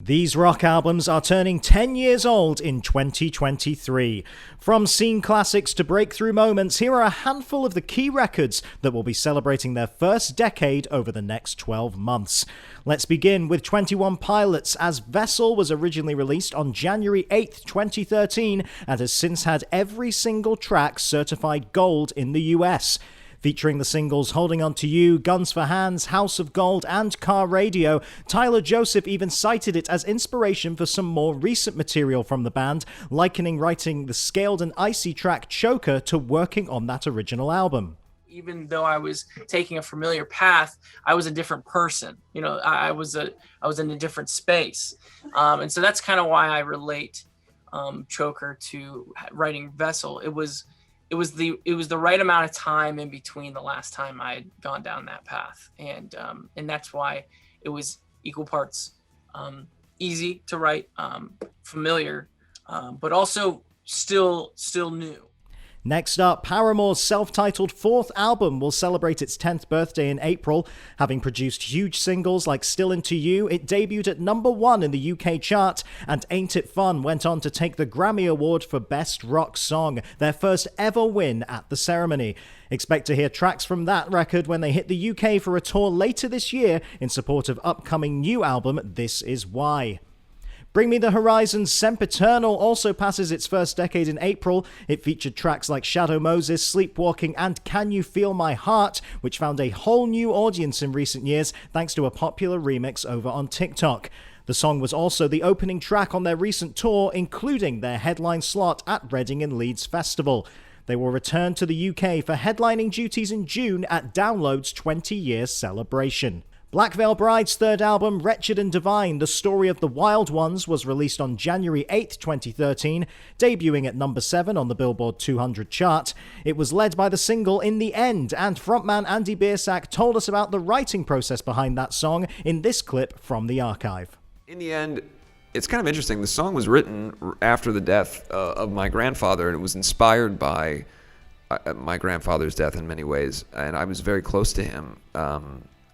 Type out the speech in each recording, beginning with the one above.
These rock albums are turning 10 years old in 2023. From scene classics to breakthrough moments, here are a handful of the key records that will be celebrating their first decade over the next 12 months. Let's begin with 21 Pilots, as Vessel was originally released on January 8th, 2013, and has since had every single track certified gold in the US. Featuring the singles Holding On To You, Guns for Hands, House of Gold, and Car Radio, Tyler Joseph even cited it as inspiration for some more recent material from the band, likening writing the scaled and icy track Choker to working on that original album. Even though I was taking a familiar path, I was a different person. You know, I was in a different space. And so that's kind of why I relate Choker to writing Vessel. It was the right amount of time in between the last time I had gone down that path, and that's why it was equal parts easy to write, familiar, but also still new. Next up, Paramore's self-titled fourth album will celebrate its 10th birthday in April. Having produced huge singles like Still Into You, it debuted at number 1 in the UK chart, and Ain't It Fun went on to take the Grammy Award for Best Rock Song, their first ever win at the ceremony. Expect to hear tracks from that record when they hit the UK for a tour later this year in support of upcoming new album This Is Why. Bring Me the Horizon's Sempiternal also passes its first decade in April. It featured tracks like Shadow Moses, Sleepwalking, and Can You Feel My Heart, which found a whole new audience in recent years thanks to a popular remix over on TikTok. The song was also the opening track on their recent tour, including their headline slot at Reading and Leeds Festival. They will return to the UK for headlining duties in June at Download's 20-year celebration. Black Veil Bride's third album, Wretched and Divine, The Story of the Wild Ones, was released on January 8th, 2013, debuting at number 7 on the Billboard 200 chart. It was led by the single In the End, and frontman Andy Biersack told us about the writing process behind that song in this clip from the archive. In the end, it's kind of interesting. The song was written after the death of my grandfather, and it was inspired by my grandfather's death in many ways, and I was very close to him.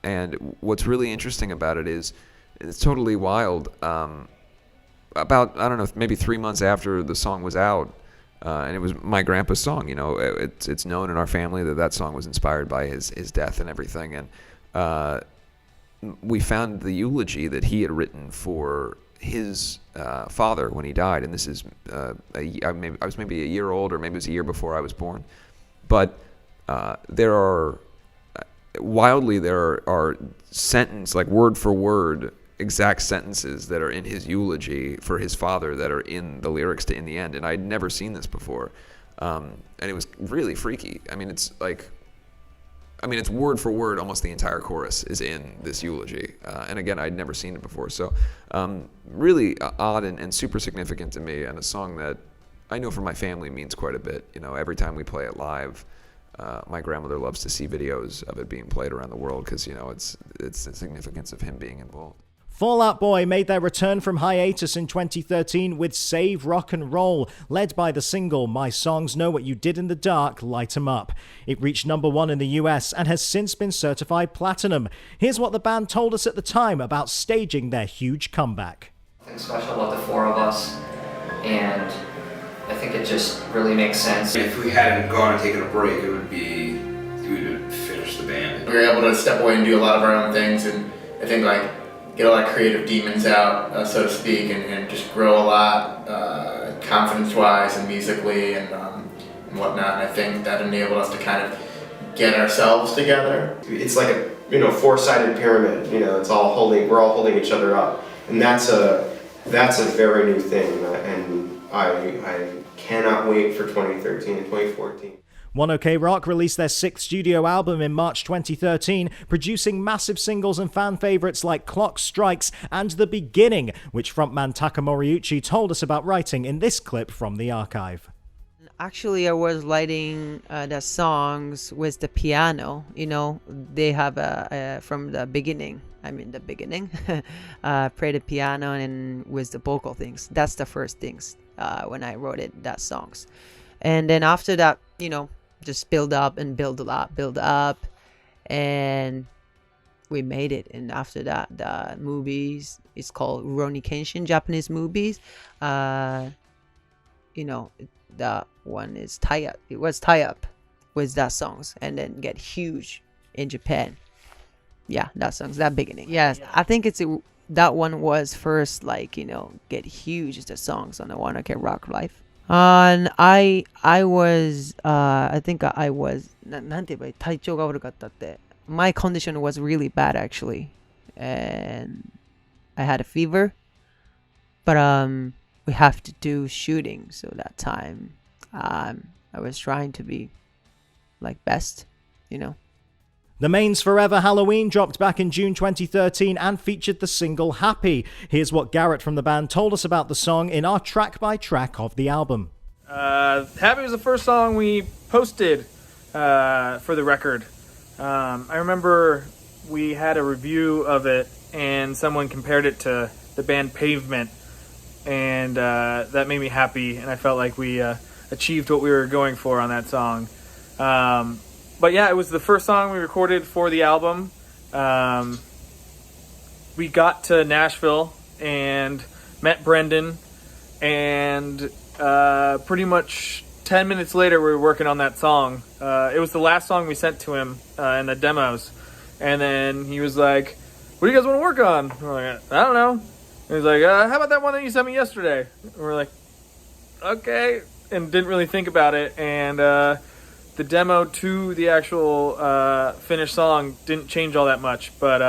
And what's really interesting about it is it's totally wild. About, I don't know, maybe 3 months after the song was out, and it was my grandpa's song, you know, it's known in our family that song was inspired by his death and everything. And we found the eulogy that he had written for his father when he died. And this is, I was maybe a year old, or maybe it was a year before I was born. But there are sentences, like word for word, exact sentences that are in his eulogy for his father that are in the lyrics to In the End. And I'd never seen this before. And it was really freaky. It's word for word, almost the entire chorus is in this eulogy. And again, I'd never seen it before. So really odd and super significant to me, and a song that I know for my family means quite a bit. You know, every time we play it live, my grandmother loves to see videos of it being played around the world because, you know, it's the significance of him being involved. Fall Out Boy made their return from hiatus in 2013 with Save Rock and Roll, led by the single My Songs Know What You Did in the Dark, Light 'Em Up. It reached number 1 in the US and has since been certified platinum. Here's what the band told us at the time about staging their huge comeback. Something special about the four of us, and I think it just really makes sense. If we hadn't gone and taken a break, we would have finished the band. We were able to step away and do a lot of our own things, and I think get all our creative demons out, so to speak, and just grow a lot, confidence-wise and musically and whatnot. And I think that enabled us to kind of get ourselves together. It's like a four-sided pyramid. We're all holding each other up, and that's a very new thing. And I cannot wait for 2013 and 2014. One OK Rock released their 6th studio album in March 2013, producing massive singles and fan favourites like Clock Strikes and The Beginning, which frontman Taka Moriuchi told us about writing in this clip from the archive. Actually, I was writing the songs with the piano. They have from the beginning. Play the piano and with the vocal things. That's the first things when I wrote that songs. And then after that, just build up, and we made it. And after that, the movies, It's called Rurouni Kenshin, Japanese movies. You know, that one is tie up. It was tie up with that songs and then get huge in Japan. Yeah, that song's that beginning. Yes, I think that one was first, like, you know, get huge as the songs on the One Ok Rock Life. And I was I think I was なんて言えばいい体調が悪かったって My condition was really bad actually, and I had a fever, but we have to do shooting, so that time I was trying to be like best, you know. The Main's Forever Halloween dropped back in June 2013 and featured the single Happy. Here's what Garrett from the band told us about the song in our track by track of the album. Happy was the first song we posted for the record. I remember we had a review of it and someone compared it to the band Pavement, and that made me happy, and I felt like we achieved what we were going for on that song. But yeah, it was the first song we recorded for the album. We got to Nashville and met Brendan, and pretty much 10 minutes later we were working on that song. It was the last song we sent to him in the demos, and then he was like, what do you guys want to work on? And we're like, I don't know. And he's like, how about that one that you sent me yesterday? And we're like, okay, and didn't really think about it, and the demo to the actual finished song didn't change all that much, but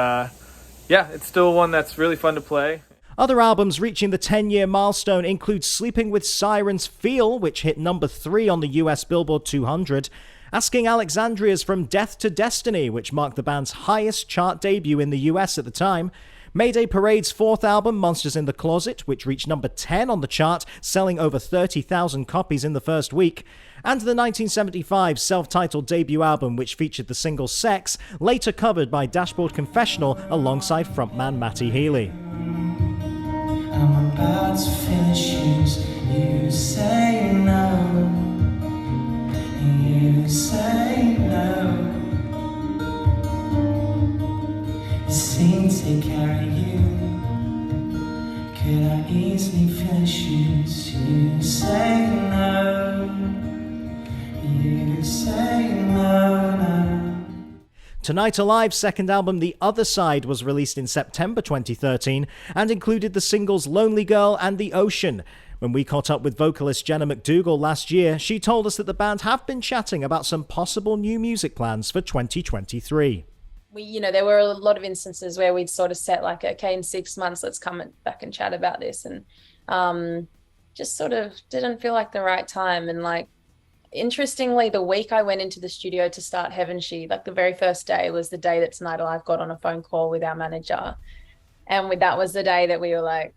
yeah, it's still one that's really fun to play. Other albums reaching the 10-year milestone include Sleeping with Sirens' Feel, which hit number 3 on the US Billboard 200, Asking Alexandria's From Death to Destiny, which marked the band's highest chart debut in the US at the time, Mayday Parade's 4th album, Monsters in the Closet, which reached number 10 on the chart, selling over 30,000 copies in the first week, and the 1975 self-titled debut album, which featured the single Sex, later covered by Dashboard Confessional alongside frontman Matty Healy. I'm about to finish you say no, you say no. It seems to carry you. Could I easily finish you say no, you say no, no. Tonight Alive's second album, The Other Side, was released in September 2013 and included the singles Lonely Girl and The Ocean. When we caught up with vocalist Jenna McDougall last year, she told us that the band have been chatting about some possible new music plans for 2023. There were a lot of instances where we'd sort of set like, okay, in 6 months, let's come back and chat about this. And just sort of didn't feel like the right time. And like, interestingly, the week I went into the studio to start Heaven She, like the very first day was the day that Tonight Alive got on a phone call with our manager. And that was the day that we were like,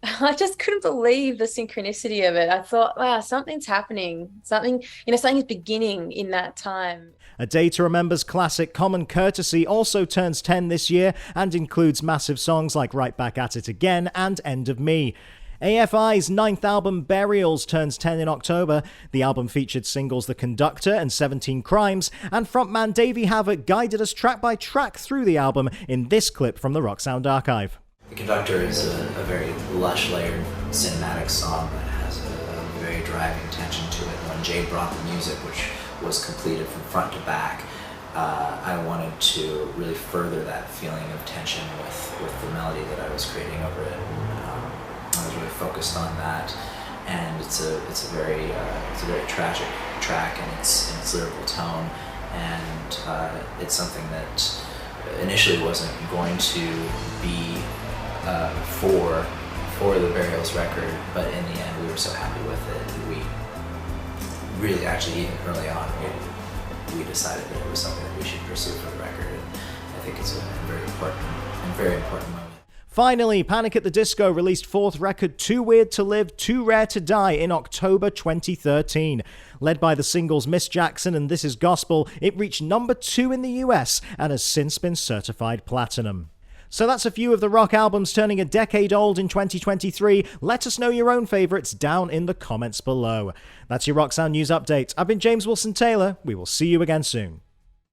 I just couldn't believe the synchronicity of it. I thought, wow, something's happening. Something's beginning in that time. A Day to Remember's classic Common Courtesy also turns 10 this year and includes massive songs like Right Back at It Again and End of Me. AFI's 9th album, Burials, turns 10 in October. The album featured singles The Conductor and 17 Crimes, and frontman Davey Havok guided us track by track through the album in this clip from the Rock Sound Archive. The Conductor is a very lush layered cinematic song that has a very driving tension to it. When Jay brought the music, which was completed from front to back, I wanted to really further that feeling of tension with the melody that I was creating over it. I was really focused on that, and it's a very tragic track in its lyrical tone, and it's something that initially wasn't going to be for the Burials record, but in the end we were so happy with it. We really, actually, even early on, we decided that it was something that we should pursue for the record, and I think it's a very important moment. Finally, Panic at the Disco released 4th record Too Weird to Live, Too Rare to Die in October 2013. Led by the singles Miss Jackson and This Is Gospel, it reached number 2 in the US and has since been certified platinum. So that's a few of the rock albums turning a decade old in 2023. Let us know your own favourites down in the comments below. That's your Rock Sound News Update. I've been James Wilson Taylor. We will see you again soon.